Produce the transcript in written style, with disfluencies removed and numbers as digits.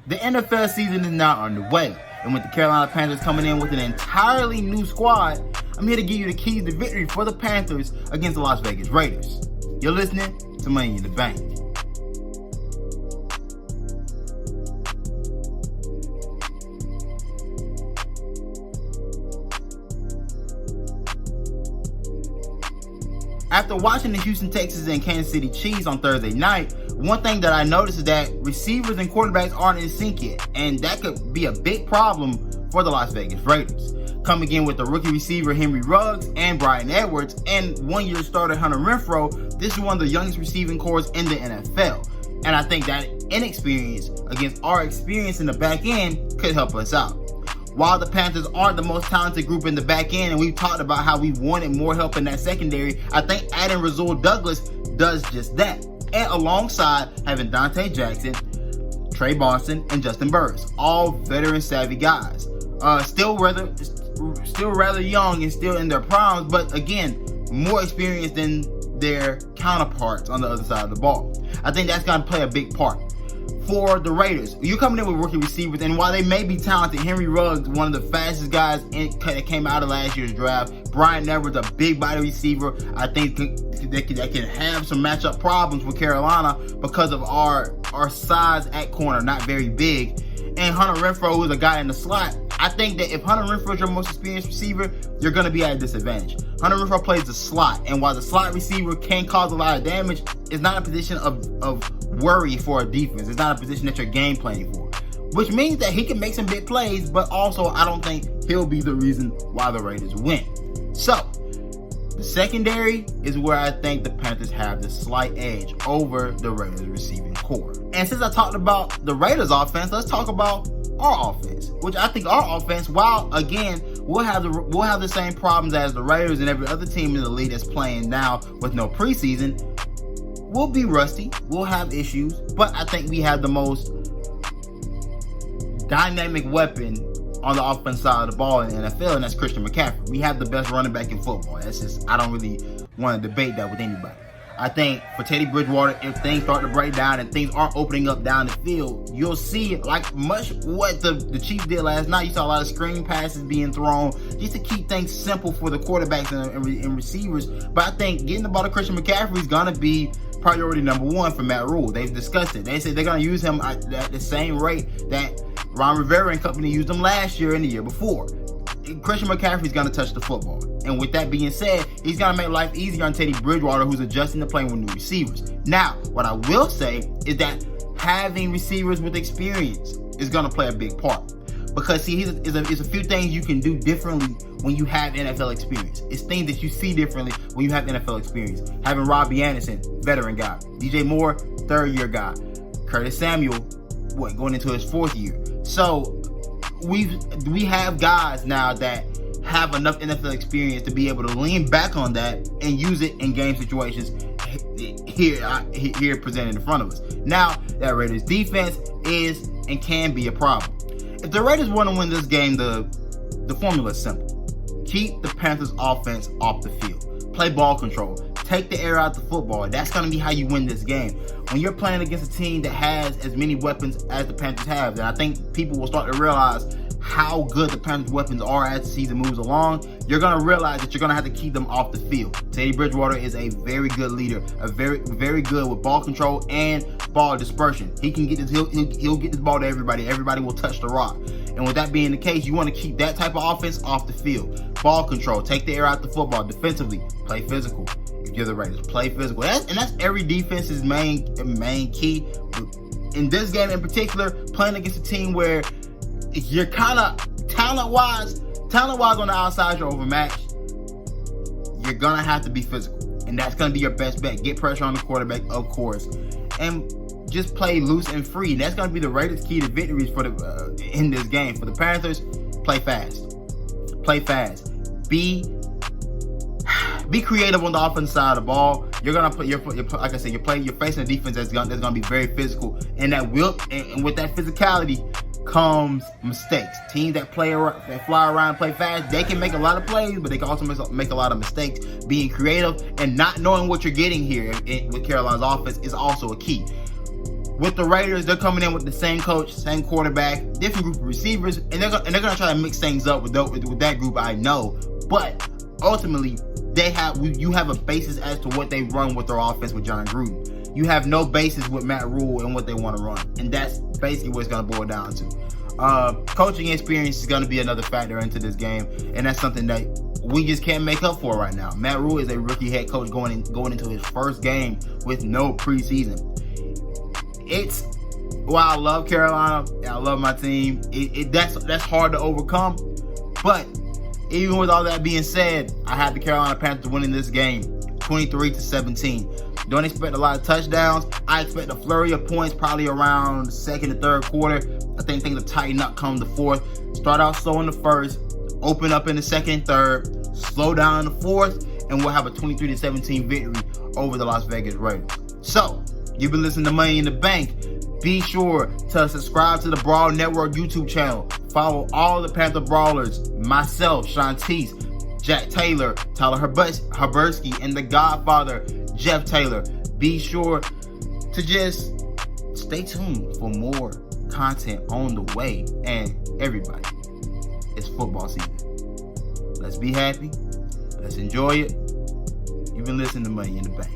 The NFL season is now underway, and with the Carolina Panthers coming in with an entirely new squad, I'm here to give you the keys to victory for the Panthers against the Las Vegas Raiders. You're listening to Money in the Bank. After watching the Houston Texans and Kansas City Chiefs on Thursday night, one thing that I noticed is that receivers and quarterbacks aren't in sync yet, and that could be a big problem for the Las Vegas Raiders. Coming in with the rookie receiver Henry Ruggs and Bryan Edwards, and one-year starter Hunter Renfrow, this is one of the youngest receiving corps in the NFL. And I think that inexperience against our experience in the back end could help us out. While the Panthers aren't the most talented group in the back end, and we've talked about how we wanted more help in that secondary, I think adding Rasul Douglas does just that. And alongside having Dante Jackson, Trey Boston, and Justin Burris, all veteran-savvy guys. Still rather young and still in their primes, but again, more experienced than their counterparts on the other side of the ball. I think that's going to play a big part. For the Raiders, you're coming in with rookie receivers, and while they may be talented, Henry Ruggs, one of the fastest guys that came out of last year's draft. Bryan Edwards, a big body receiver. I think that can have some matchup problems with Carolina because of our size at corner, not very big. And Hunter Renfrow is a guy in the slot. I think that if Hunter Renfrow is your most experienced receiver, you're going to be at a disadvantage. Hunter Renfrow plays the slot, and while the slot receiver can cause a lot of damage, it's not a position of worry for a defense. It's not a position that you're game planning for, which means that he can make some big plays, but also I don't think he'll be the reason why the Raiders win. So, the secondary is where I think the Panthers have the slight edge over the Raiders receiving corps. And since I talked about the Raiders offense, let's talk about our offense, which I think our offense, while again we'll have the same problems as the Raiders and every other team in the league that's playing now with no preseason, we'll be rusty, we'll have issues, but I think we have the most dynamic weapon on the offensive side of the ball in the NFL, and that's Christian McCaffrey. We have the best running back in football. That's just, I don't really want to debate that with anybody. I think for Teddy Bridgewater, if things start to break down and things aren't opening up down the field, you'll see like much what the Chiefs did last night. You saw a lot of screen passes being thrown just to keep things simple for the quarterbacks and receivers. But I think getting the ball to Christian McCaffrey is going to be priority number one for Matt Rule. They've discussed it. They said they're going to use him at the same rate that Ron Rivera and company used him last year and the year before. Christian McCaffrey's going to touch the football. And with that being said, he's going to make life easier on Teddy Bridgewater, who's adjusting to playing with new receivers. Now, what I will say is that having receivers with experience is going to play a big part. Because, see, it's a few things you can do differently when you have NFL experience. It's things that you see differently when you have NFL experience. Having Robbie Anderson, veteran guy. DJ Moore, third-year guy. Curtis Samuel, going into his fourth year. So, we have guys now that have enough NFL experience to be able to lean back on that and use it in game situations here presented in front of us. Now, that Raiders defense is and can be a problem. If the Raiders want to win this game, the formula is simple. Keep the Panthers offense off the field. Play ball control. Take the air out the football. That's going to be how you win this game. When you're playing against a team that has as many weapons as the Panthers have, then I think people will start to realize how good the Panthers' weapons are as the season moves along. You're going to realize that you're going to have to keep them off the field. Teddy Bridgewater is a very good leader, very good with ball control and ball dispersion. He can get this. He'll get this ball to everybody. Everybody will touch the rock. And with that being the case, you want to keep that type of offense off the field. Ball control, take the air out the football. Defensively, play physical. If you're the Raiders, play physical. That's every defense's main key. In this game in particular, playing against a team where you're kind of talent-wise on the outside, you're overmatched. You're gonna have to be physical, and that's gonna be your best bet. Get pressure on the quarterback, of course, and just play loose and free. That's gonna be the Raiders' key to victories for in this game. For the Panthers, play fast. Play fast. Be creative on the offensive side of the ball. You're gonna put like I said, you're facing a defense that's gonna be very physical, and and with that physicality comes mistakes. Teams that fly around and play fast, they can make a lot of plays, but they can also make a lot of mistakes. Being creative and not knowing what you're getting here with Carolina's offense is also a key. With the Raiders, they're coming in with the same coach, same quarterback, different group of receivers, and they're gonna try to mix things up with that group. I know, but ultimately, you have a basis as to what they run with their offense with John Gruden. You have no basis with Matt Rule and what they want to run, and that's basically what it's gonna boil down to. Coaching experience is gonna be another factor into this game, and that's something that we just can't make up for right now. Matt Rule is a rookie head coach going into his first game with no preseason. While I love Carolina, and I love my team, that's hard to overcome. But even with all that being said, I have the Carolina Panthers winning this game 23-17. Don't expect a lot of touchdowns. I expect a flurry of points probably around second and third quarter. I think things will tighten up come the fourth. Start out slow in the first, open up in the second and third, slow down in the fourth, and we'll have a 23-17 victory over the Las Vegas Raiders. So, you've been listening to Money in the Bank. Be sure to subscribe to the Brawl Network YouTube channel. Follow all the Panther Brawlers, myself, Shontis, Jack Taylor, Tyler Herbersky, and the Godfather, Jeff Taylor. Be sure to just stay tuned for more content on the way. And everybody, it's football season. Let's be happy. Let's enjoy it. You've been listening to Money in the Bank.